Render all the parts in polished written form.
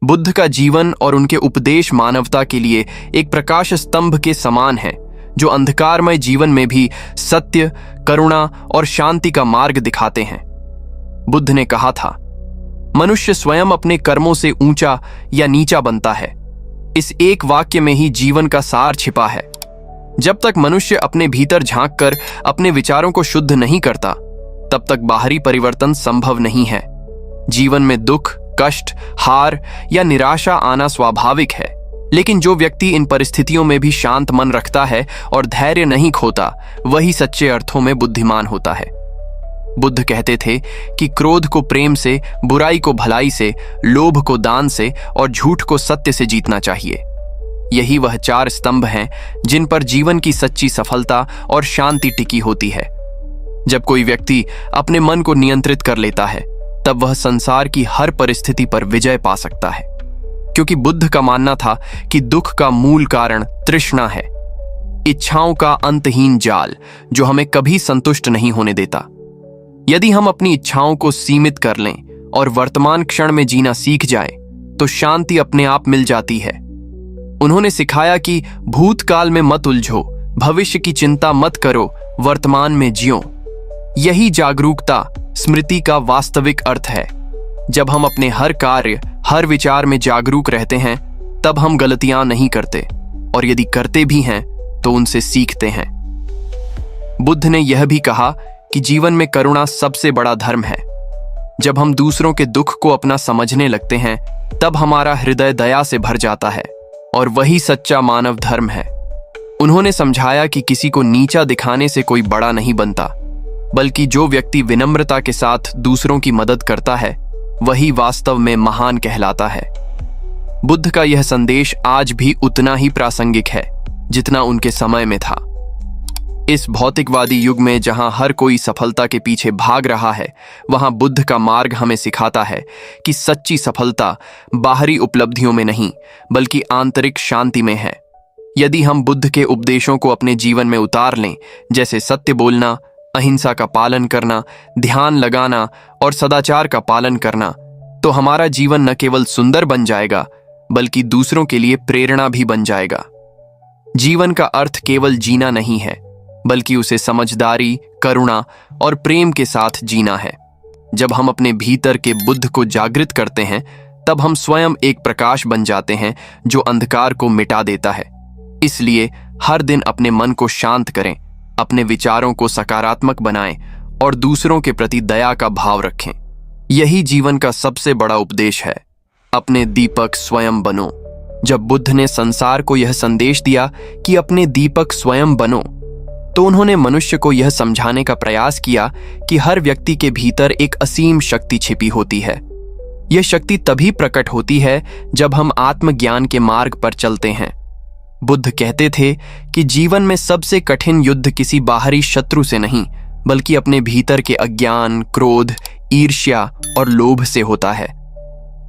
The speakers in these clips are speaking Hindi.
बुद्ध का जीवन और उनके उपदेश मानवता के लिए एक प्रकाश स्तंभ के समान है, जो अंधकारमय जीवन में भी सत्य, करुणा और शांति का मार्ग दिखाते हैं। बुद्ध ने कहा था, मनुष्य स्वयं अपने कर्मों से ऊंचा या नीचा बनता है। इस एक वाक्य में ही जीवन का सार छिपा है। जब तक मनुष्य अपने भीतर झांककर अपने विचारों को शुद्ध नहीं करता, तब तक बाहरी परिवर्तन संभव नहीं है। जीवन में दुख, कष्ट, हार या निराशा आना स्वाभाविक है, लेकिन जो व्यक्ति इन परिस्थितियों में भी शांत मन रखता है और धैर्य नहीं खोता, वही सच्चे अर्थों में बुद्धिमान होता है। बुद्ध कहते थे कि क्रोध को प्रेम से, बुराई को भलाई से, लोभ को दान से और झूठ को सत्य से जीतना चाहिए। यही वह 4 स्तंभ हैं जिन पर जीवन की सच्ची सफलता और शांति टिकी होती है। जब कोई व्यक्ति अपने मन को नियंत्रित कर लेता है, तब वह संसार की हर परिस्थिति पर विजय पा सकता है, क्योंकि बुद्ध का मानना था कि दुख का मूल कारण तृष्णा है, इच्छाओं का अंतहीन जाल जो हमें कभी संतुष्ट नहीं होने देता। यदि हम अपनी इच्छाओं को सीमित कर लें और वर्तमान क्षण में जीना सीख जाएं, तो शांति अपने आप मिल जाती है। उन्होंने सिखाया कि भूतकाल में मत उलझो, भविष्य की चिंता मत करो, वर्तमान में जियो। यही जागरूकता स्मृति का वास्तविक अर्थ है। जब हम अपने हर कार्य, हर विचार में जागरूक रहते हैं, तब हम गलतियां नहीं करते, और यदि करते भी हैं तो उनसे सीखते हैं। बुद्ध ने यह भी कहा कि जीवन में करुणा सबसे बड़ा धर्म है। जब हम दूसरों के दुख को अपना समझने लगते हैं, तब हमारा हृदय दया से भर जाता है, और वही सच्चा मानव धर्म है। उन्होंने समझाया कि किसी को नीचा दिखाने से कोई बड़ा नहीं बनता, बल्कि जो व्यक्ति विनम्रता के साथ दूसरों की मदद करता है, वही वास्तव में महान कहलाता है। बुद्ध का यह संदेश आज भी उतना ही प्रासंगिक है जितना उनके समय में था। इस भौतिकवादी युग में जहां हर कोई सफलता के पीछे भाग रहा है, वहां बुद्ध का मार्ग हमें सिखाता है कि सच्ची सफलता बाहरी उपलब्धियों में नहीं, बल्कि आंतरिक शांति में है। यदि हम बुद्ध के उपदेशों को अपने जीवन में उतार लें, जैसे सत्य बोलना, अहिंसा का पालन करना, ध्यान लगाना और सदाचार का पालन करना, तो हमारा जीवन न केवल सुंदर बन जाएगा, बल्कि दूसरों के लिए प्रेरणा भी बन जाएगा। जीवन का अर्थ केवल जीना नहीं है, बल्कि उसे समझदारी, करुणा और प्रेम के साथ जीना है। जब हम अपने भीतर के बुद्ध को जागृत करते हैं, तब हम स्वयं एक प्रकाश बन जाते हैं जो अंधकार को मिटा देता है। इसलिए हर दिन अपने मन को शांत करें, अपने विचारों को सकारात्मक बनाएं और दूसरों के प्रति दया का भाव रखें। यही जीवन का सबसे बड़ा उपदेश है। अपने दीपक स्वयं बनो। जब बुद्ध ने संसार को यह संदेश दिया कि अपने दीपक स्वयं बनो, तो उन्होंने मनुष्य को यह समझाने का प्रयास किया कि हर व्यक्ति के भीतर एक असीम शक्ति छिपी होती है। यह शक्ति तभी प्रकट होती है जब हम आत्मज्ञान के मार्ग पर चलते हैं। बुद्ध कहते थे कि जीवन में सबसे कठिन युद्ध किसी बाहरी शत्रु से नहीं, बल्कि अपने भीतर के अज्ञान, क्रोध, ईर्ष्या और लोभ से होता है।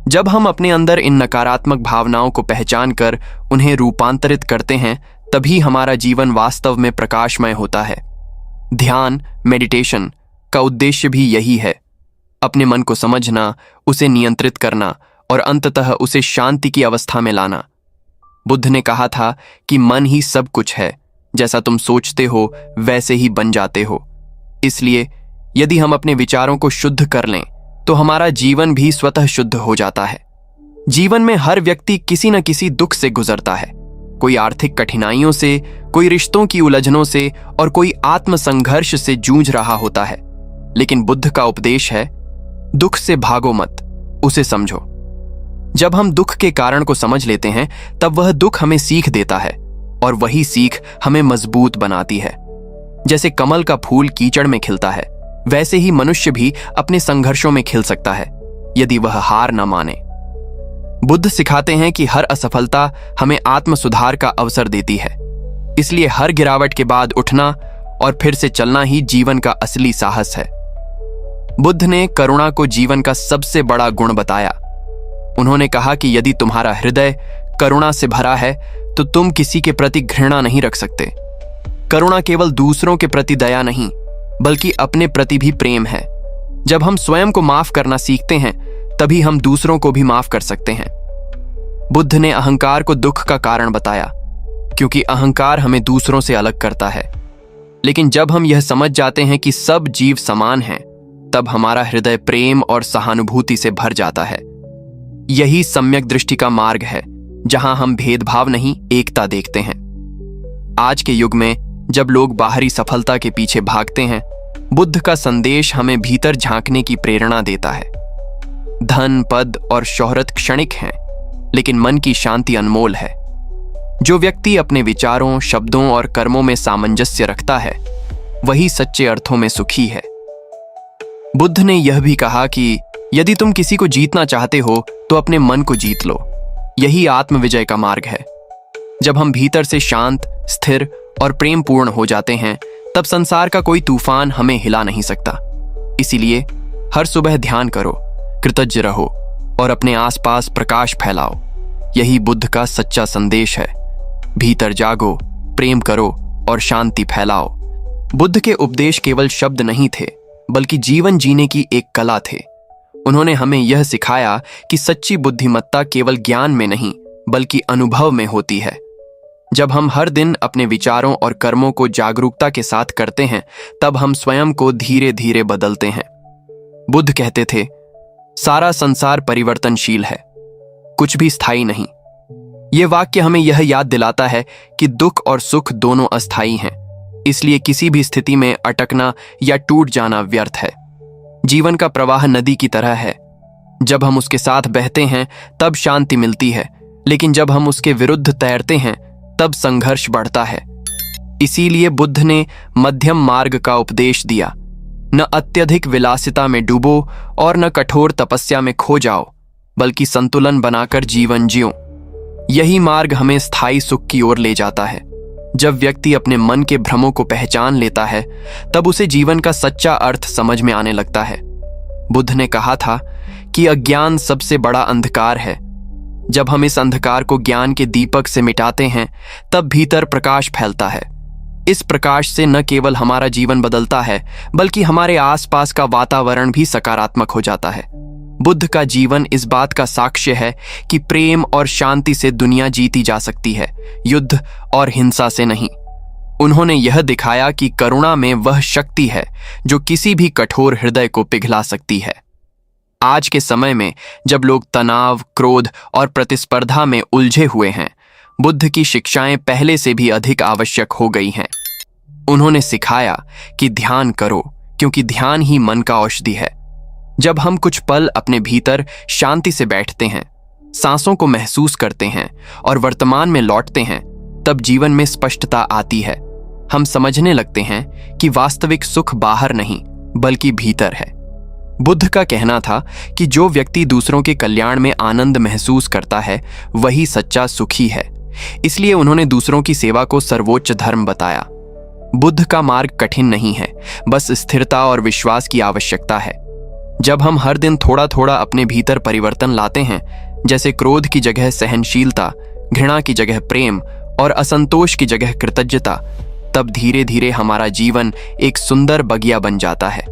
जब हम अपने अंदर इन नकारात्मक भावनाओं को पहचान कर उन्हें रूपांतरित करते हैं, तभी हमारा जीवन वास्तव में प्रकाशमय होता है। ध्यान, मेडिटेशन का उद्देश्य भी यही है, अपने मन को समझना, उसे नियंत्रित करना और अंततः उसे शांति की अवस्था में लाना। बुद्ध ने कहा था कि मन ही सब कुछ है, जैसा तुम सोचते हो वैसे ही बन जाते हो। इसलिए यदि हम अपने विचारों को शुद्ध कर लें, तो हमारा जीवन भी स्वतः शुद्ध हो जाता है। जीवन में हर व्यक्ति किसी न किसी दुख से गुजरता है, कोई आर्थिक कठिनाइयों से, कोई रिश्तों की उलझनों से और कोई आत्म संघर्ष से जूझ रहा होता है। लेकिन बुद्ध का उपदेश है, दुख से भागो मत, उसे समझो। जब हम दुख के कारण को समझ लेते हैं, तब वह दुख हमें सीख देता है, और वही सीख हमें मजबूत बनाती है। जैसे कमल का फूल कीचड़ में खिलता है, वैसे ही मनुष्य भी अपने संघर्षों में खिल सकता है, यदि वह हार न माने। बुद्ध सिखाते हैं कि हर असफलता हमें आत्म सुधार का अवसर देती है। इसलिए हर गिरावट के बाद उठना और फिर से चलना ही जीवन का असली साहस है। बुद्ध ने करुणा को जीवन का सबसे बड़ा गुण बताया। उन्होंने कहा कि यदि तुम्हारा हृदय करुणा से भरा है, तो तुम किसी के प्रति घृणा नहीं रख सकते। करुणा केवल दूसरों के प्रति दया नहीं, बल्कि अपने प्रति भी प्रेम है। जब हम स्वयं को माफ करना सीखते हैं, तभी हम दूसरों को भी माफ कर सकते हैं। बुद्ध ने अहंकार को दुख का कारण बताया, क्योंकि अहंकार हमें दूसरों से अलग करता है। लेकिन जब हम यह समझ जाते हैं कि सब जीव समान हैं, तब हमारा हृदय प्रेम और सहानुभूति से भर जाता है। यही सम्यक दृष्टि का मार्ग है, जहां हम भेदभाव नहीं, एकता देखते हैं। आज के युग में जब लोग बाहरी सफलता के पीछे भागते हैं, बुद्ध का संदेश हमें भीतर झांकने की प्रेरणा देता है। धन, पद और शोहरत क्षणिक हैं, लेकिन मन की शांति अनमोल है। जो व्यक्ति अपने विचारों, शब्दों और कर्मों में सामंजस्य रखता है, वही सच्चे अर्थों में सुखी है। बुद्ध ने यह भी कहा कि यदि तुम किसी को जीतना चाहते हो तो अपने मन को जीत लो। यही आत्मविजय का मार्ग है। जब हम भीतर से शांत, स्थिर और प्रेम पूर्ण हो जाते हैं, तब संसार का कोई तूफान हमें हिला नहीं सकता। इसीलिए हर सुबह ध्यान करो, कृतज्ञ रहो और अपने आसपास प्रकाश फैलाओ। यही बुद्ध का सच्चा संदेश है। भीतर जागो, प्रेम करो और शांति फैलाओ। बुद्ध के उपदेश केवल शब्द नहीं थे, बल्कि जीवन जीने की एक कला थे। उन्होंने हमें यह सिखाया कि सच्ची बुद्धिमत्ता केवल ज्ञान में नहीं, बल्कि अनुभव में होती है। जब हम हर दिन अपने विचारों और कर्मों को जागरूकता के साथ करते हैं, तब हम स्वयं को धीरे धीरे बदलते हैं। बुद्ध कहते थे, सारा संसार परिवर्तनशील है, कुछ भी स्थायी नहीं। यह वाक्य हमें यह याद दिलाता है कि दुख और सुख दोनों अस्थायी हैं, इसलिए किसी भी स्थिति में अटकना या टूट जाना व्यर्थ है। जीवन का प्रवाह नदी की तरह है। जब हम उसके साथ बहते हैं तब शांति मिलती है, लेकिन जब हम उसके विरुद्ध तैरते हैं तब संघर्ष बढ़ता है। इसीलिए बुद्ध ने मध्यम मार्ग का उपदेश दिया। न अत्यधिक विलासिता में डूबो और न कठोर तपस्या में खो जाओ, बल्कि संतुलन बनाकर जीवन जियो। यही मार्ग हमें स्थायी सुख की ओर ले जाता है। जब व्यक्ति अपने मन के भ्रमों को पहचान लेता है, तब उसे जीवन का सच्चा अर्थ समझ में आने लगता है। बुद्ध ने कहा था कि अज्ञान सबसे बड़ा अंधकार है। जब हम इस अंधकार को ज्ञान के दीपक से मिटाते हैं, तब भीतर प्रकाश फैलता है। इस प्रकाश से न केवल हमारा जीवन बदलता है, बल्कि हमारे आसपास का वातावरण भी सकारात्मक हो जाता है। बुद्ध का जीवन इस बात का साक्ष्य है कि प्रेम और शांति से दुनिया जीती जा सकती है, युद्ध और हिंसा से नहीं। उन्होंने यह दिखाया कि करुणा में वह शक्ति है जो किसी भी कठोर हृदय को पिघला सकती है। आज के समय में जब लोग तनाव, क्रोध और प्रतिस्पर्धा में उलझे हुए हैं, बुद्ध की शिक्षाएं पहले से भी अधिक आवश्यक हो गई हैं। उन्होंने सिखाया कि ध्यान करो, क्योंकि ध्यान ही मन का औषधि है। जब हम कुछ पल अपने भीतर शांति से बैठते हैं, सांसों को महसूस करते हैं और वर्तमान में लौटते हैं, तब जीवन में स्पष्टता आती है। हम समझने लगते हैं कि वास्तविक सुख बाहर नहीं, बल्कि भीतर है। बुद्ध का कहना था कि जो व्यक्ति दूसरों के कल्याण में आनंद महसूस करता है, वही सच्चा सुखी है। इसलिए उन्होंने दूसरों की सेवा को सर्वोच्च धर्म बताया। बुद्ध का मार्ग कठिन नहीं है, बस स्थिरता और विश्वास की आवश्यकता है। जब हम हर दिन थोड़ा थोड़ा अपने भीतर परिवर्तन लाते हैं, जैसे क्रोध की जगह सहनशीलता, घृणा की जगह प्रेम और असंतोष की जगह कृतज्ञता, तब धीरे धीरे हमारा जीवन एक सुंदर बगिया बन जाता है।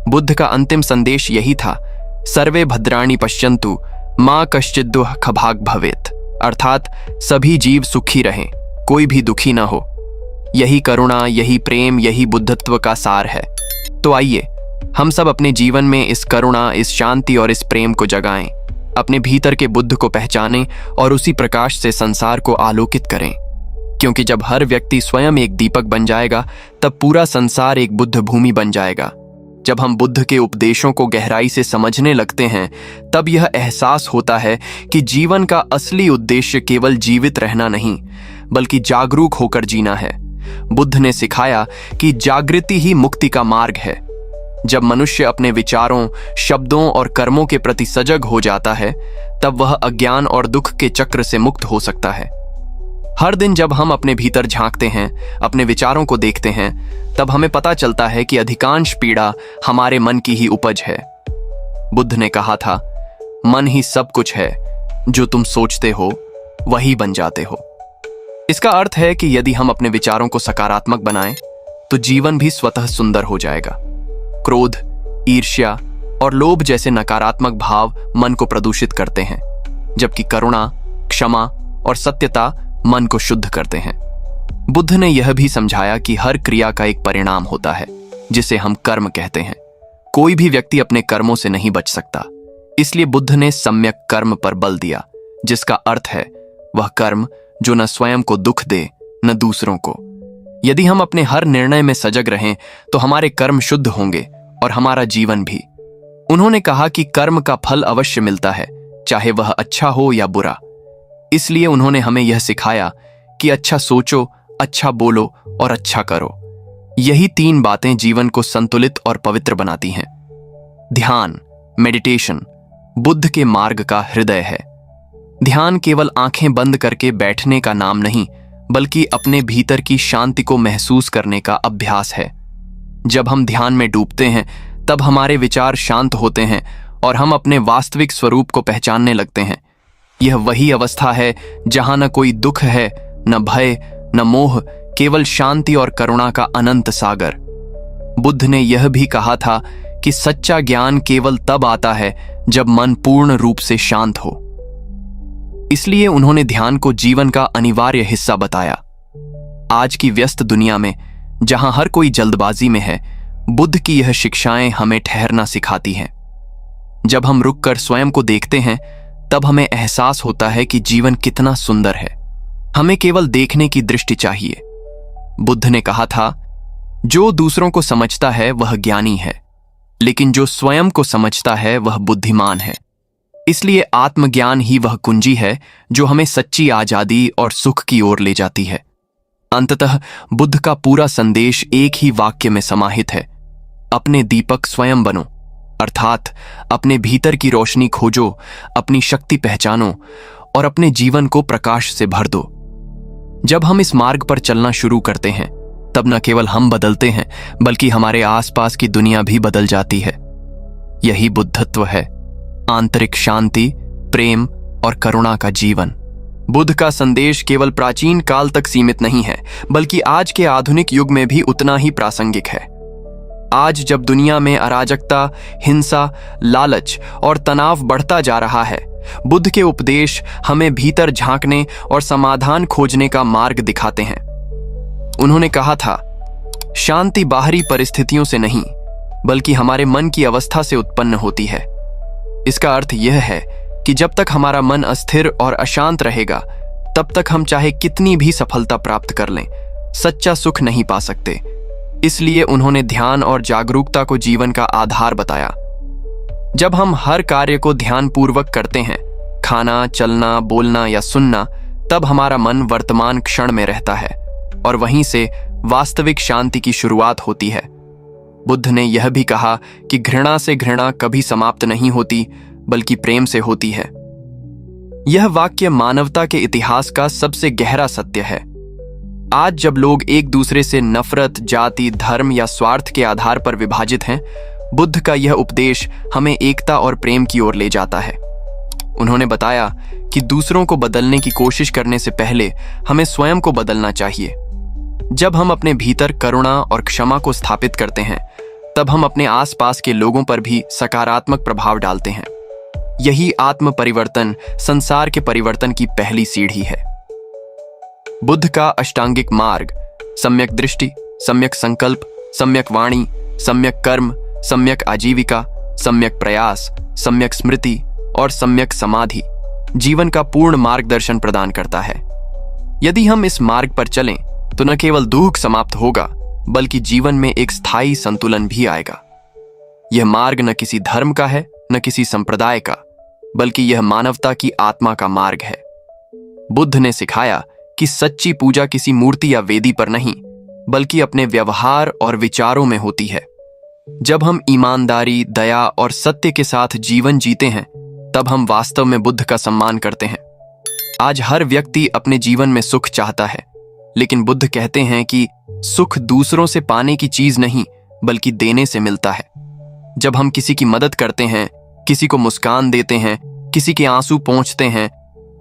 बुद्ध का अंतिम संदेश यही था, सर्वे भद्राणि पश्यन्तु मां कश्चित् दुःखभाग् भवेत्, अर्थात सभी जीव सुखी रहें, कोई भी दुखी ना हो। यही करुणा, यही प्रेम, यही बुद्धत्व का सार है। तो आइए हम सब अपने जीवन में इस करुणा, इस शांति और इस प्रेम को जगाएं, अपने भीतर के बुद्ध को पहचानें और उसी प्रकाश से संसार को आलोकित करें। क्योंकि जब हर व्यक्ति स्वयं एक दीपक बन जाएगा, तब पूरा संसार एक बुद्ध भूमि बन जाएगा। जब हम बुद्ध के उपदेशों को गहराई से समझने लगते हैं, तब यह एहसास होता है कि जीवन का असली उद्देश्य केवल जीवित रहना नहीं, बल्कि जागरूक होकर जीना है। बुद्ध ने सिखाया कि जागृति ही मुक्ति का मार्ग है। जब मनुष्य अपने विचारों, शब्दों और कर्मों के प्रति सजग हो जाता है, तब वह अज्ञान और दुख के चक्र से मुक्त हो सकता है। हर दिन जब हम अपने भीतर झांकते हैं, अपने विचारों को देखते हैं, तब हमें पता चलता है कि अधिकांश पीड़ा हमारे मन की ही उपज है। बुद्ध ने कहा था, मन ही सब कुछ है, जो तुम सोचते हो वही बन जाते हो। इसका अर्थ है कि यदि हम अपने विचारों को सकारात्मक बनाएं, तो जीवन भी स्वतः सुंदर हो जाएगा। क्रोध, ईर्ष्या और लोभ जैसे नकारात्मक भाव मन को प्रदूषित करते हैं, जबकि करुणा, क्षमा और सत्यता मन को शुद्ध करते हैं। बुद्ध ने यह भी समझाया कि हर क्रिया का एक परिणाम होता है जिसे हम कर्म कहते हैं। कोई भी व्यक्ति अपने कर्मों से नहीं बच सकता, इसलिए बुद्ध ने सम्यक कर्म पर बल दिया, जिसका अर्थ है वह कर्म जो न स्वयं को दुख दे न दूसरों को। यदि हम अपने हर निर्णय में सजग रहें तो हमारे कर्म शुद्ध होंगे और हमारा जीवन भी। उन्होंने कहा कि कर्म का फल अवश्य मिलता है, चाहे वह अच्छा हो या बुरा। इसलिए उन्होंने हमें यह सिखाया कि अच्छा सोचो, अच्छा बोलो और अच्छा करो। यही 3 बातें जीवन को संतुलित और पवित्र बनाती हैं। ध्यान, मेडिटेशन, बुद्ध के मार्ग का हृदय है। ध्यान केवल आंखें बंद करके बैठने का नाम नहीं, बल्कि अपने भीतर की शांति को महसूस करने का अभ्यास है। जब हम ध्यान में डूबते हैं तब हमारे विचार शांत होते हैं और हम अपने वास्तविक स्वरूप को पहचानने लगते हैं। यह वही अवस्था है जहां न कोई दुख है, न भय, न मोह, केवल शांति और करुणा का अनंत सागर। बुद्ध ने यह भी कहा था कि सच्चा ज्ञान केवल तब आता है जब मन पूर्ण रूप से शांत हो। इसलिए उन्होंने ध्यान को जीवन का अनिवार्य हिस्सा बताया। आज की व्यस्त दुनिया में जहां हर कोई जल्दबाजी में है, बुद्ध की यह शिक्षाएं हमें ठहरना सिखाती हैं। जब हम रुककर स्वयं को देखते हैं तब हमें एहसास होता है कि जीवन कितना सुंदर है। हमें केवल देखने की दृष्टि चाहिए। बुद्ध ने कहा था, जो दूसरों को समझता है वह ज्ञानी है, लेकिन जो स्वयं को समझता है वह बुद्धिमान है। इसलिए आत्मज्ञान ही वह कुंजी है जो हमें सच्ची आजादी और सुख की ओर ले जाती है। अंततः बुद्ध का पूरा संदेश एक ही वाक्य में समाहित है, अपने दीपक स्वयं बनो। अर्थात अपने भीतर की रोशनी खोजो, अपनी शक्ति पहचानो और अपने जीवन को प्रकाश से भर दो। जब हम इस मार्ग पर चलना शुरू करते हैं तब न केवल हम बदलते हैं, बल्कि हमारे आसपास की दुनिया भी बदल जाती है। यही बुद्धत्व है, आंतरिक शांति, प्रेम और करुणा का जीवन। बुद्ध का संदेश केवल प्राचीन काल तक सीमित नहीं है, बल्कि आज के आधुनिक युग में भी उतना ही प्रासंगिक है। आज जब दुनिया में अराजकता, हिंसा, लालच और तनाव बढ़ता जा रहा है, बुद्ध के उपदेश हमें भीतर झांकने और समाधान खोजने का मार्ग दिखाते हैं। उन्होंने कहा था, शांति बाहरी परिस्थितियों से नहीं, बल्कि हमारे मन की अवस्था से उत्पन्न होती है। इसका अर्थ यह है कि जब तक हमारा मन अस्थिर और अशांत रहेगा, तब तक हम चाहे कितनी भी सफलता प्राप्त कर लें, सच्चा सुख नहीं पा सकते। इसलिए उन्होंने ध्यान और जागरूकता को जीवन का आधार बताया। जब हम हर कार्य को ध्यानपूर्वक करते हैं, खाना, चलना, बोलना या सुनना, तब हमारा मन वर्तमान क्षण में रहता है और वहीं से वास्तविक शांति की शुरुआत होती है। बुद्ध ने यह भी कहा कि घृणा से घृणा कभी समाप्त नहीं होती, बल्कि प्रेम से होती है। यह वाक्य मानवता के इतिहास का सबसे गहरा सत्य है। आज जब लोग एक दूसरे से नफरत, जाति, धर्म या स्वार्थ के आधार पर विभाजित हैं, बुद्ध का यह उपदेश हमें एकता और प्रेम की ओर ले जाता है। उन्होंने बताया कि दूसरों को बदलने की कोशिश करने से पहले हमें स्वयं को बदलना चाहिए। जब हम अपने भीतर करुणा और क्षमा को स्थापित करते हैं, तब हम अपने आसपास के लोगों पर भी सकारात्मक प्रभाव डालते हैं। यही आत्म परिवर्तन संसार के परिवर्तन की पहली सीढ़ी है। बुद्ध का अष्टांगिक मार्ग, सम्यक दृष्टि, सम्यक संकल्प, सम्यक वाणी, सम्यक कर्म, सम्यक आजीविका, सम्यक प्रयास, सम्यक स्मृति और सम्यक समाधि जीवन का पूर्ण मार्गदर्शन प्रदान करता है। यदि हम इस मार्ग पर चलें तो न केवल दुख समाप्त होगा, बल्कि जीवन में एक स्थायी संतुलन भी आएगा। यह मार्ग न किसी धर्म का है, न किसी संप्रदाय का, बल्कि यह मानवता की आत्मा का मार्ग है। बुद्ध ने सिखाया कि सच्ची पूजा किसी मूर्ति या वेदी पर नहीं, बल्कि अपने व्यवहार और विचारों में होती है। जब हम ईमानदारी, दया और सत्य के साथ जीवन जीते हैं, तब हम वास्तव में बुद्ध का सम्मान करते हैं। आज हर व्यक्ति अपने जीवन में सुख चाहता है, लेकिन बुद्ध कहते हैं कि सुख दूसरों से पाने की चीज नहीं, बल्कि देने से मिलता है। जब हम किसी की मदद करते हैं, किसी को मुस्कान देते हैं, किसी के आंसू पोंछते हैं,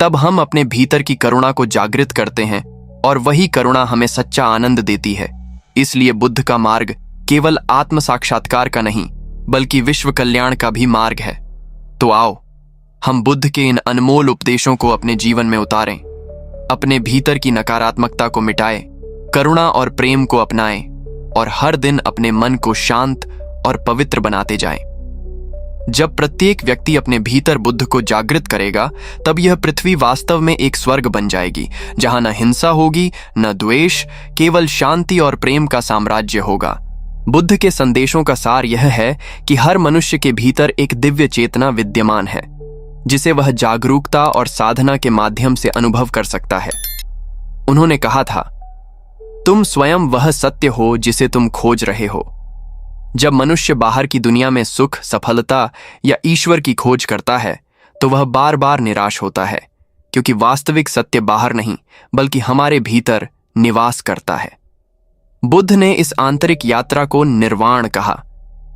तब हम अपने भीतर की करुणा को जागृत करते हैं और वही करुणा हमें सच्चा आनंद देती है। इसलिए बुद्ध का मार्ग केवल आत्म साक्षात्कार का नहीं, बल्कि विश्व कल्याण का भी मार्ग है। तो आओ, हम बुद्ध के इन अनमोल उपदेशों को अपने जीवन में उतारें, अपने भीतर की नकारात्मकता को मिटाएं, करुणा और प्रेम को अपनाएं और हर दिन अपने मन को शांत और पवित्र बनाते जाएं। जब प्रत्येक व्यक्ति अपने भीतर बुद्ध को जागृत करेगा, तब यह पृथ्वी वास्तव में एक स्वर्ग बन जाएगी, जहां न हिंसा होगी, न द्वेष, केवल शांति और प्रेम का साम्राज्य होगा। बुद्ध के संदेशों का सार यह है कि हर मनुष्य के भीतर एक दिव्य चेतना विद्यमान है, जिसे वह जागरूकता और साधना के माध्यम से अनुभव कर सकता है। उन्होंने कहा था, तुम स्वयं वह सत्य हो जिसे तुम खोज रहे हो। जब मनुष्य बाहर की दुनिया में सुख, सफलता या ईश्वर की खोज करता है, तो वह बार बार निराश होता है, क्योंकि वास्तविक सत्य बाहर नहीं बल्कि हमारे भीतर निवास करता है। बुद्ध ने इस आंतरिक यात्रा को निर्वाण कहा,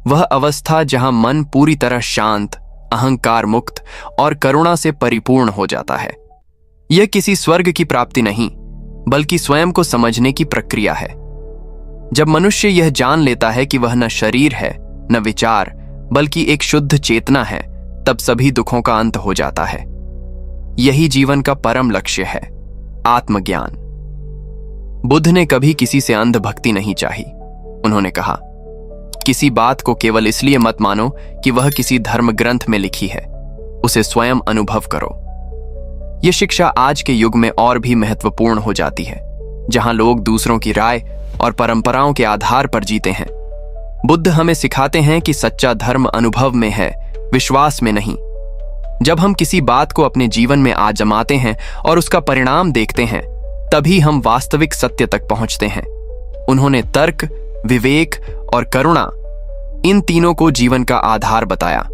वह अवस्था जहां मन पूरी तरह शांत, अहंकार मुक्त और करुणा से परिपूर्ण हो जाता है। यह किसी स्वर्ग की प्राप्ति नहीं, बल्कि स्वयं को समझने की प्रक्रिया है। जब मनुष्य यह जान लेता है कि वह न शरीर है, न विचार, बल्कि एक शुद्ध चेतना है, तब सभी दुखों का अंत हो जाता है। यही जीवन का परम लक्ष्य है, आत्मज्ञान। बुद्ध ने कभी किसी से अंध भक्ति नहीं चाही। उन्होंने कहा, किसी बात को केवल इसलिए मत मानो कि वह किसी धर्म ग्रंथ में लिखी है, उसे स्वयं अनुभव करो। यह शिक्षा आज के युग में और भी महत्वपूर्ण हो जाती है, जहां लोग दूसरों की राय और परंपराओं के आधार पर जीते हैं। बुद्ध हमें सिखाते हैं कि सच्चा धर्म अनुभव में है, विश्वास में नहीं। जब हम किसी बात को अपने जीवन में आजमाते हैं और उसका परिणाम देखते हैं, तभी हम वास्तविक सत्य तक पहुंचते हैं। उन्होंने तर्क, विवेक और करुणा, इन तीनों को जीवन का आधार बताया।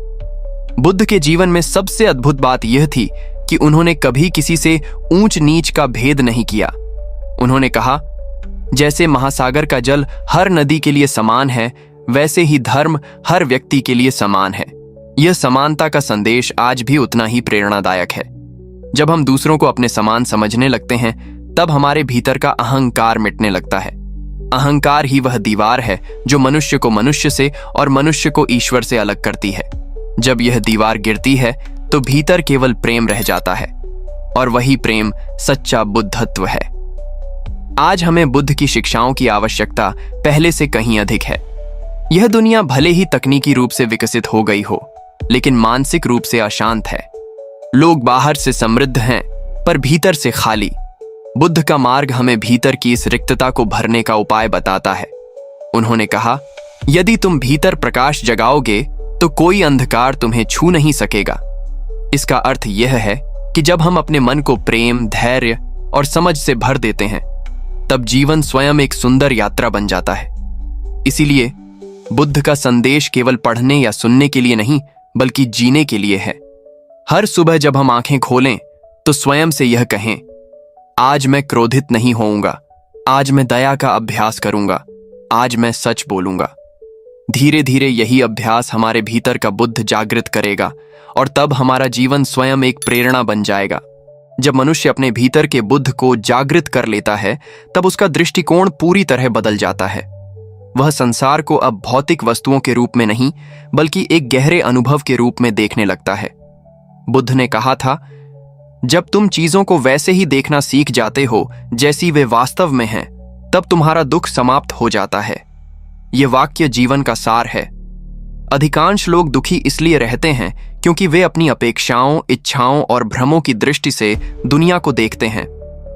बुद्ध के जीवन में सबसे अद्भुत बात यह थी कि उन्होंने कभी किसी से ऊंच नीच का भेद नहीं किया। उन्होंने कहा, जैसे महासागर का जल हर नदी के लिए समान है, वैसे ही धर्म हर व्यक्ति के लिए समान है। यह समानता का संदेश आज भी उतना ही प्रेरणादायक है। जब हम दूसरों को अपने समान समझने लगते हैं, तब हमारे भीतर का अहंकार मिटने लगता है। अहंकार ही वह दीवार है जो मनुष्य को मनुष्य से और मनुष्य को ईश्वर से अलग करती है। जब यह दीवार गिरती है, तो भीतर केवल प्रेम रह जाता है, और वही प्रेम सच्चा बुद्धत्व है। आज हमें बुद्ध की शिक्षाओं की आवश्यकता पहले से कहीं अधिक है। यह दुनिया भले ही तकनीकी रूप से विकसित हो गई हो, लेकिन मानसिक रूप से अशांत है। लोग बाहर से समृद्ध हैं, पर भीतर से खाली। बुद्ध का मार्ग हमें भीतर की इस रिक्तता को भरने का उपाय बताता है। उन्होंने कहा, यदि तुम भीतर प्रकाश जगाओगे, तो कोई अंधकार तुम्हें छू नहीं सकेगा। इसका अर्थ यह है कि जब हम अपने मन को प्रेम, धैर्य और समझ से भर देते हैं, तब जीवन स्वयं एक सुंदर यात्रा बन जाता है। इसीलिए बुद्ध का संदेश केवल पढ़ने या सुनने के लिए नहीं, बल्कि जीने के लिए है। हर सुबह जब हम आंखें खोलें, तो स्वयं से यह कहें, आज मैं क्रोधित नहीं होऊंगा, आज मैं दया का अभ्यास करूंगा, आज मैं सच बोलूंगा। धीरे धीरे यही अभ्यास हमारे भीतर का बुद्ध जागृत करेगा, और तब हमारा जीवन स्वयं एक प्रेरणा बन जाएगा। जब मनुष्य अपने भीतर के बुद्ध को जागृत कर लेता है, तब उसका दृष्टिकोण पूरी तरह बदल जाता है। वह संसार को अब भौतिक वस्तुओं के रूप में नहीं, बल्कि एक गहरे अनुभव के रूप में देखने लगता है। बुद्ध ने कहा था, जब तुम चीजों को वैसे ही देखना सीख जाते हो जैसी वे वास्तव में हैं, तब तुम्हारा दुख समाप्त हो जाता है। यह वाक्य जीवन का सार है। अधिकांश लोग दुखी इसलिए रहते हैं क्योंकि वे अपनी अपेक्षाओं, इच्छाओं और भ्रमों की दृष्टि से दुनिया को देखते हैं।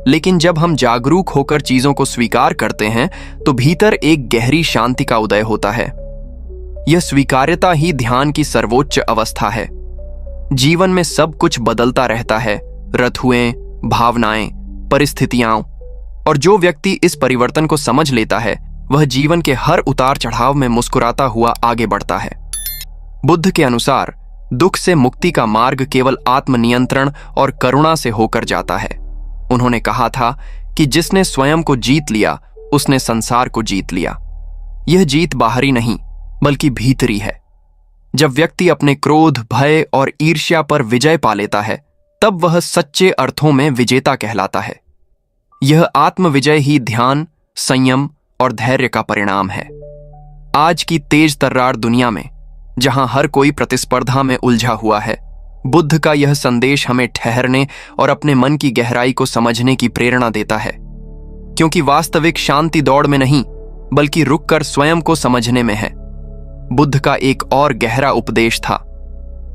लेकिन जब हम जागरूक होकर चीजों को स्वीकार करते हैं, तो भीतर एक गहरी शांति का उदय होता है। यह स्वीकार्यता ही ध्यान की सर्वोच्च अवस्था है। जीवन में सब कुछ बदलता रहता है, रथुएं, भावनाएं, परिस्थितियां, और जो व्यक्ति इस परिवर्तन को समझ लेता है, वह जीवन के हर उतार चढ़ाव में मुस्कुराता हुआ आगे बढ़ता है। बुद्ध के अनुसार दुख से मुक्ति का मार्ग केवल आत्मनियंत्रण और करुणा से होकर जाता है। उन्होंने कहा था कि जिसने स्वयं को जीत लिया, उसने संसार को जीत लिया। यह जीत बाहरी नहीं, बल्कि भीतरी है। जब व्यक्ति अपने क्रोध, भय और ईर्ष्या पर विजय पा लेता है, तब वह सच्चे अर्थों में विजेता कहलाता है। यह आत्मविजय ही ध्यान, संयम और धैर्य का परिणाम है। आज की तेज तर्रार दुनिया में, जहां हर कोई प्रतिस्पर्धा में उलझा हुआ है, बुद्ध का यह संदेश हमें ठहरने और अपने मन की गहराई को समझने की प्रेरणा देता है, क्योंकि वास्तविक शांति दौड़ में नहीं बल्कि रुककर स्वयं को समझने में है। बुद्ध का एक और गहरा उपदेश था,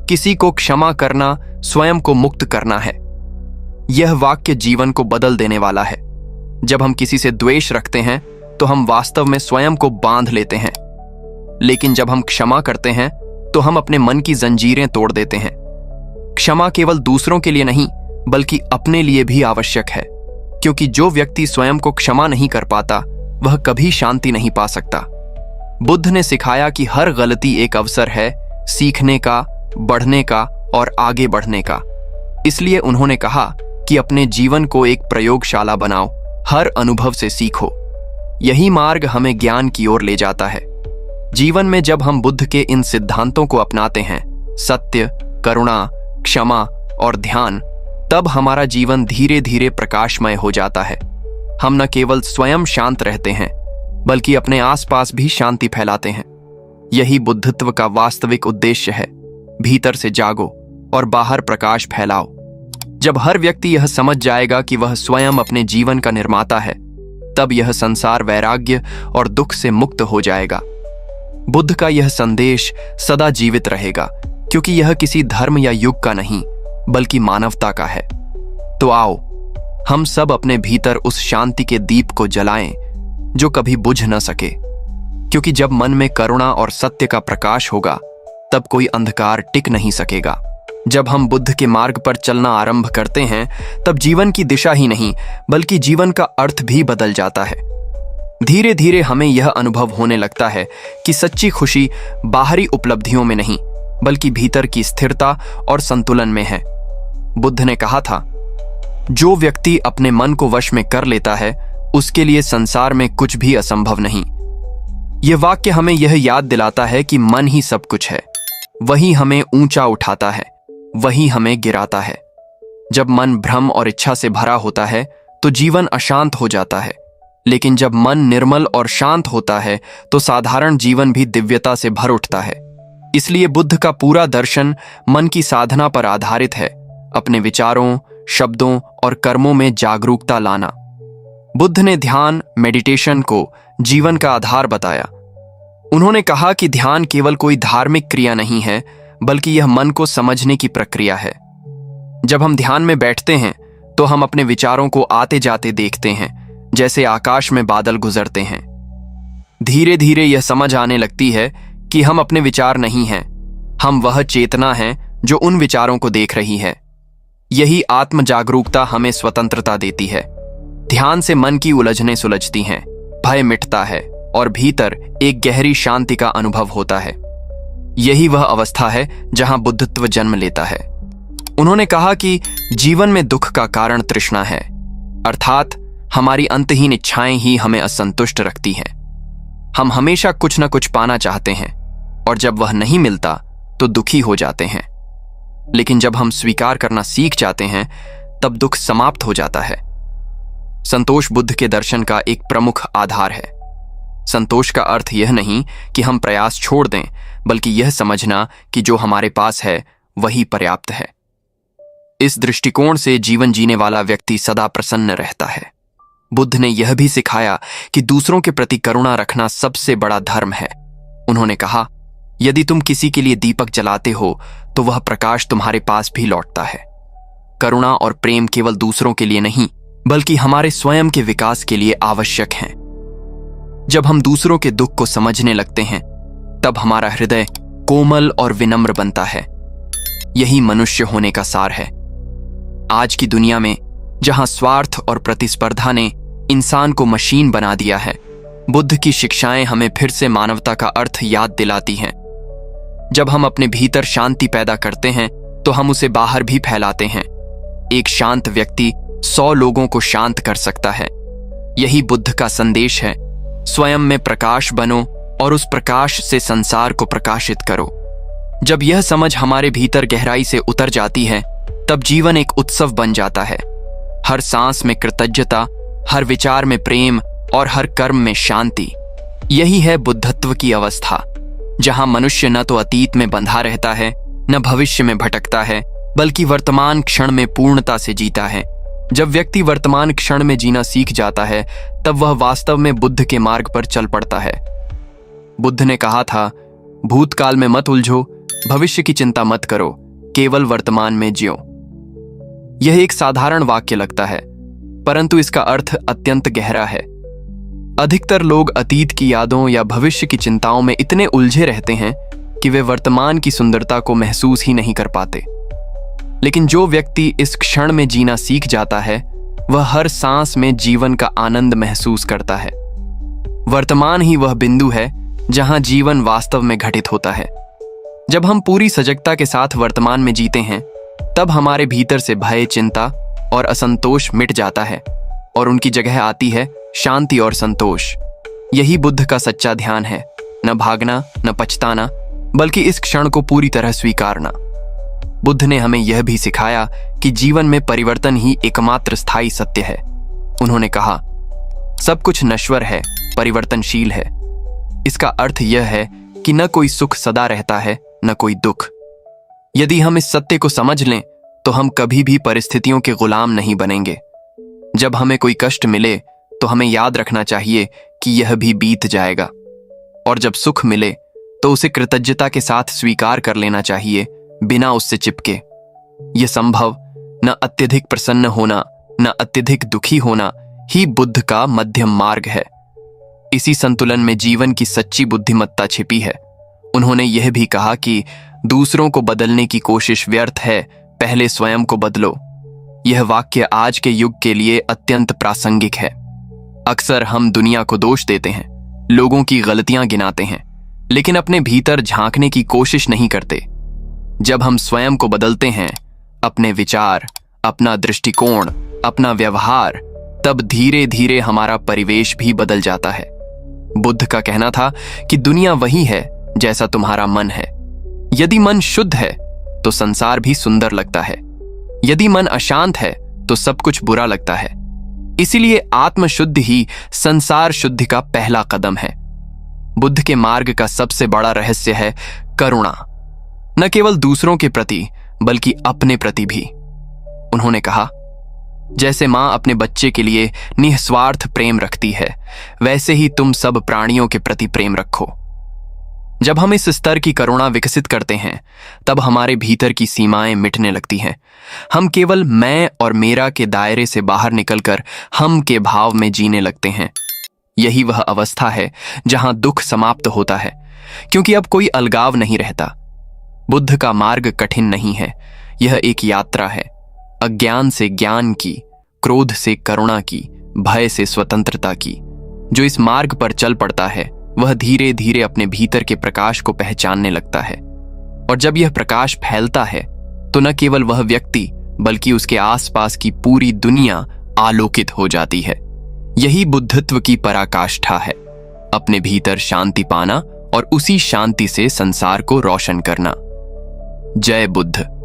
किसी को क्षमा करना स्वयं को मुक्त करना है। यह वाक्य जीवन को बदल देने वाला है। जब हम किसी से द्वेष रखते हैं तो हम वास्तव में स्वयं को बांध लेते हैं, लेकिन जब हम क्षमा करते हैं तो हम अपने मन की जंजीरें तोड़ देते हैं। क्षमा केवल दूसरों के लिए नहीं बल्कि अपने लिए भी आवश्यक है, क्योंकि जो व्यक्ति स्वयं को क्षमा नहीं कर पाता वह कभी शांति नहीं पा सकता। बुद्ध ने सिखाया कि हर गलती एक अवसर है सीखने का, बढ़ने का और आगे बढ़ने का। इसलिए उन्होंने कहा कि अपने जीवन को एक प्रयोगशाला बनाओ, हर अनुभव से सीखो। यही मार्ग हमें ज्ञान की ओर ले जाता है। जीवन में जब हम बुद्ध के इन सिद्धांतों को अपनाते हैं, सत्य, करुणा, क्षमा और ध्यान, तब हमारा जीवन धीरे धीरे प्रकाशमय हो जाता है। हम न केवल स्वयं शांत रहते हैं बल्कि अपने आसपास भी शांति फैलाते हैं। यही बुद्धत्व का वास्तविक उद्देश्य है, भीतर से जागो और बाहर प्रकाश फैलाओ। जब हर व्यक्ति यह समझ जाएगा कि वह स्वयं अपने जीवन का निर्माता है, तब यह संसार वैराग्य और दुख से मुक्त हो जाएगा। बुद्ध का यह संदेश सदा जीवित रहेगा, क्योंकि यह किसी धर्म या युग का नहीं बल्कि मानवता का है। तो आओ हम सब अपने भीतर उस शांति के दीप को जलाएं जो कभी बुझ न सके, क्योंकि जब मन में करुणा और सत्य का प्रकाश होगा तब कोई अंधकार टिक नहीं सकेगा। जब हम बुद्ध के मार्ग पर चलना आरंभ करते हैं तब जीवन की दिशा ही नहीं बल्कि जीवन का अर्थ भी बदल जाता है। धीरे धीरे हमें यह अनुभव होने लगता है कि सच्ची खुशी बाहरी उपलब्धियों में नहीं बल्कि भीतर की स्थिरता और संतुलन में है। बुद्ध ने कहा था, जो व्यक्ति अपने मन को वश में कर लेता है उसके लिए संसार में कुछ भी असंभव नहीं। यह वाक्य हमें यह याद दिलाता है कि मन ही सब कुछ है। वही हमें ऊंचा उठाता है, वही हमें गिराता है। जब मन भ्रम और इच्छा से भरा होता है तो जीवन अशांत हो जाता है, लेकिन जब मन निर्मल और शांत होता है तो साधारण जीवन भी दिव्यता से भर उठता है। इसलिए बुद्ध का पूरा दर्शन मन की साधना पर आधारित है, अपने विचारों, शब्दों और कर्मों में जागरूकता लाना। बुद्ध ने ध्यान, मेडिटेशन को जीवन का आधार बताया। उन्होंने कहा कि ध्यान केवल कोई धार्मिक क्रिया नहीं है बल्कि यह मन को समझने की प्रक्रिया है। जब हम ध्यान में बैठते हैं तो हम अपने विचारों को आते जाते देखते हैं, जैसे आकाश में बादल गुजरते हैं। धीरे धीरे यह समझ आने लगती है कि हम अपने विचार नहीं हैं, हम वह चेतना हैं जो उन विचारों को देख रही है। यही आत्म जागरूकता हमें स्वतंत्रता देती है। ध्यान से मन की उलझनें सुलझती हैं, भय मिटता है और भीतर एक गहरी शांति का अनुभव होता है। यही वह अवस्था है जहां बुद्धत्व जन्म लेता है। उन्होंने कहा कि जीवन में दुख का कारण तृष्णा है, अर्थात हमारी अंतहीन इच्छाएं ही हमें असंतुष्ट रखती हैं। हम हमेशा कुछ न कुछ पाना चाहते हैं और जब वह नहीं मिलता तो दुखी हो जाते हैं, लेकिन जब हम स्वीकार करना सीख जाते हैं तब दुख समाप्त हो जाता है। संतोष बुद्ध के दर्शन का एक प्रमुख आधार है। संतोष का अर्थ यह नहीं कि हम प्रयास छोड़ दें, बल्कि यह समझना कि जो हमारे पास है वही पर्याप्त है। इस दृष्टिकोण से जीवन जीने वाला व्यक्ति सदा प्रसन्न रहता है। बुद्ध ने यह भी सिखाया कि दूसरों के प्रति करुणा रखना सबसे बड़ा धर्म है। उन्होंने कहा, यदि तुम किसी के लिए दीपक जलाते हो तो वह प्रकाश तुम्हारे पास भी लौटता है। करुणा और प्रेम केवल दूसरों के लिए नहीं बल्कि हमारे स्वयं के विकास के लिए आवश्यक हैं। जब हम दूसरों के दुख को समझने लगते हैं तब हमारा हृदय कोमल और विनम्र बनता है। यही मनुष्य होने का सार है। आज की दुनिया में जहां स्वार्थ और प्रतिस्पर्धा ने इंसान को मशीन बना दिया है, बुद्ध की शिक्षाएं हमें फिर से मानवता का अर्थ याद दिलाती हैं। जब हम अपने भीतर शांति पैदा करते हैं तो हम उसे बाहर भी फैलाते हैं। एक शांत व्यक्ति 100 लोगों को शांत कर सकता है। यही बुद्ध का संदेश है, स्वयं में प्रकाश बनो और उस प्रकाश से संसार को प्रकाशित करो। जब यह समझ हमारे भीतर गहराई से उतर जाती है तब जीवन एक उत्सव बन जाता है। हर सांस में कृतज्ञता, हर विचार में प्रेम और हर कर्म में शांति। यही है बुद्धत्व की अवस्था, जहां मनुष्य न तो अतीत में बंधा रहता है, न भविष्य में भटकता है, बल्कि वर्तमान क्षण में पूर्णता से जीता है। जब व्यक्ति वर्तमान क्षण में जीना सीख जाता है, तब वह वास्तव में बुद्ध के मार्ग पर चल पड़ता है। बुद्ध ने कहा था, भूतकाल में मत उलझो, भविष्य की चिंता मत करो, केवल वर्तमान में जियो। यह एक साधारण वाक्य लगता है, परंतु इसका अर्थ अत्यंत गहरा है। अधिकतर लोग अतीत की यादों या भविष्य की चिंताओं में इतने उलझे रहते हैं कि वे वर्तमान की सुंदरता को महसूस ही नहीं कर पाते। लेकिन जो व्यक्ति इस क्षण में जीना सीख जाता है, वह हर सांस में जीवन का आनंद महसूस करता है। वर्तमान ही वह बिंदु है जहां जीवन वास्तव में घटित होता है। जब हम पूरी सजगता के साथ वर्तमान में जीते हैं, तब हमारे भीतर से भय, चिंता और असंतोष मिट जाता है और उनकी जगह आती है शांति और संतोष। यही बुद्ध का सच्चा ध्यान है, न भागना, न पछताना, बल्कि इस क्षण को पूरी तरह स्वीकारना। बुद्ध ने हमें यह भी सिखाया कि जीवन में परिवर्तन ही एकमात्र स्थायी सत्य है। उन्होंने कहा, सब कुछ नश्वर है, परिवर्तनशील है। इसका अर्थ यह है कि न कोई सुख सदा रहता है, न कोई दुख। यदि हम इस सत्य को समझ लें, तो हम कभी भी परिस्थितियों के गुलाम नहीं बनेंगे। जब हमें कोई कष्ट मिले, तो हमें याद रखना चाहिए कि यह भी बीत जाएगा, और जब सुख मिले, तो उसे कृतज्ञता के साथ स्वीकार कर लेना चाहिए, बिना उससे चिपके। यह संभव, न अत्यधिक प्रसन्न होना, न अत्यधिक दुखी होना ही बुद्ध का मध्यम मार्ग है। इसी संतुलन में जीवन की सच्ची बुद्धिमत्ता छिपी है। उन्होंने यह भी कहा कि दूसरों को बदलने की कोशिश व्यर्थ है, पहले स्वयं को बदलो। यह वाक्य आज के युग के लिए अत्यंत प्रासंगिक है। अक्सर हम दुनिया को दोष देते हैं, लोगों की गलतियां गिनाते हैं, लेकिन अपने भीतर झांकने की कोशिश नहीं करते। जब हम स्वयं को बदलते हैं, अपने विचार, अपना दृष्टिकोण, अपना व्यवहार, तब धीरे धीरे हमारा परिवेश भी बदल जाता है। बुद्ध का कहना था कि दुनिया वही है जैसा तुम्हारा मन है। यदि मन शुद्ध है तो संसार भी सुंदर लगता है। यदि मन अशांत है तो सब कुछ बुरा लगता है। इसीलिए आत्मशुद्धि ही संसार शुद्धि का पहला कदम है। बुद्ध के मार्ग का सबसे बड़ा रहस्य है करुणा, न केवल दूसरों के प्रति बल्कि अपने प्रति भी। उन्होंने कहा, जैसे मां अपने बच्चे के लिए निस्वार्थ प्रेम रखती है, वैसे ही तुम सब प्राणियों के प्रति प्रेम रखो। जब हम इस स्तर की करुणा विकसित करते हैं, तब हमारे भीतर की सीमाएं मिटने लगती हैं। हम केवल मैं और मेरा के दायरे से बाहर निकलकर हम के भाव में जीने लगते हैं। यही वह अवस्था है जहां दुख समाप्त होता है, क्योंकि अब कोई अलगाव नहीं रहता। बुद्ध का मार्ग कठिन नहीं है, यह एक यात्रा है। अज्ञान से ज्ञान की, क्रोध से करुणा की, भय से स्वतंत्रता की। जो इस मार्ग पर चल पड़ता है, वह धीरे धीरे अपने भीतर के प्रकाश को पहचानने लगता है। और जब यह प्रकाश फैलता है, तो न केवल वह व्यक्ति बल्कि उसके आसपास की पूरी दुनिया आलोकित हो जाती है। यही बुद्धत्व की पराकाष्ठा है, अपने भीतर शांति पाना और उसी शांति से संसार को रोशन करना। जय बुद्ध।